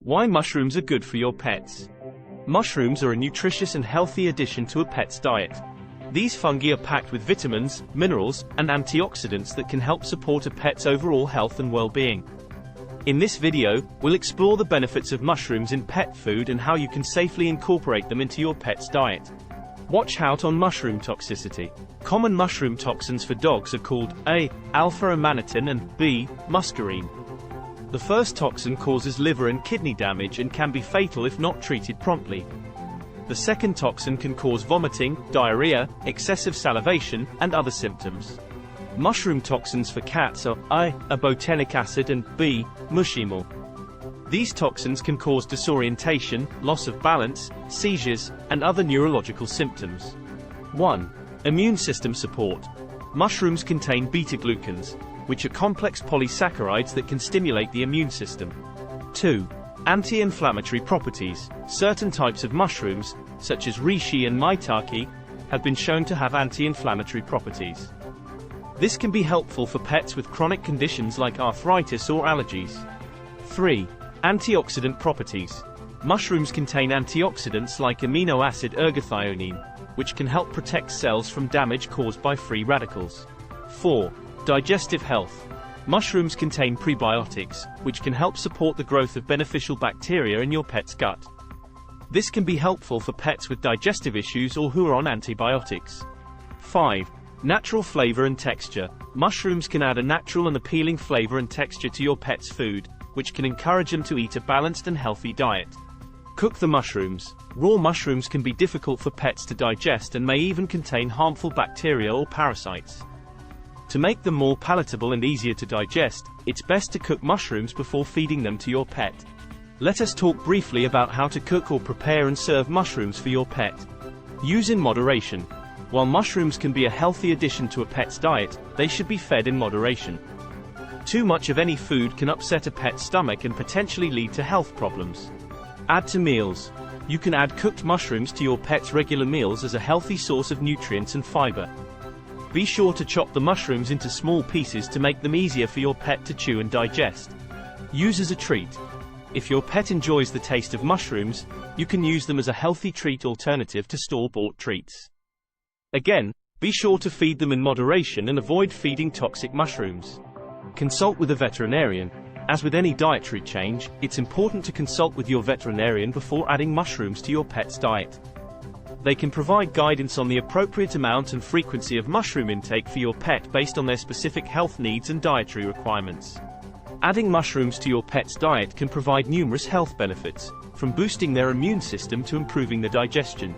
Why mushrooms are good for your pets. Mushrooms are a nutritious and healthy addition to a pet's diet. These fungi are packed with vitamins, minerals, and antioxidants that can help support a pet's overall health and well-being. In this video, we'll explore the benefits of mushrooms in pet food and how you can safely incorporate them into your pet's diet. Watch out on mushroom toxicity. Common mushroom toxins for dogs are called A. alpha-amanitin and B. muscarine. The first toxin causes liver and kidney damage and can be fatal if not treated promptly. The second toxin can cause vomiting, diarrhea, excessive salivation, and other symptoms. Mushroom toxins for cats are A. abotenic acid and B. muscimol. These toxins can cause disorientation, loss of balance, seizures, and other neurological symptoms. 1. Immune system support. Mushrooms contain beta-glucans, which are complex polysaccharides that can stimulate the immune system. 2. Anti-inflammatory properties. Certain types of mushrooms, such as reishi and maitake, have been shown to have anti-inflammatory properties. This can be helpful for pets with chronic conditions like arthritis or allergies. 3. Antioxidant properties. Mushrooms contain antioxidants like amino acid ergothioneine, which can help protect cells from damage caused by free radicals. 4. Digestive health. Mushrooms contain prebiotics, which can help support the growth of beneficial bacteria in your pet's gut. This can be helpful for pets with digestive issues or who are on antibiotics. 5. Natural flavor and texture. Mushrooms can add a natural and appealing flavor and texture to your pet's food, which can encourage them to eat a balanced and healthy diet. Cook the mushrooms. Raw mushrooms can be difficult for pets to digest and may even contain harmful bacteria or parasites. To make them more palatable and easier to digest, it's best to cook mushrooms before feeding them to your pet. Let us talk briefly about how to cook or prepare and serve mushrooms for your pet. Use in moderation. While mushrooms can be a healthy addition to a pet's diet, they should be fed in moderation. Too much of any food can upset a pet's stomach and potentially lead to health problems. Add to meals. You can add cooked mushrooms to your pet's regular meals as a healthy source of nutrients and fiber. Be sure to chop the mushrooms into small pieces to make them easier for your pet to chew and digest. Use as a treat. If your pet enjoys the taste of mushrooms, you can use them as a healthy treat alternative to store-bought treats. Again, be sure to feed them in moderation and avoid feeding toxic mushrooms. Consult with a veterinarian. As with any dietary change, it's important to consult with your veterinarian before adding mushrooms to your pet's diet. They can provide guidance on the appropriate amount and frequency of mushroom intake for your pet based on their specific health needs and dietary requirements. Adding mushrooms to your pet's diet can provide numerous health benefits, from boosting their immune system to improving their digestion.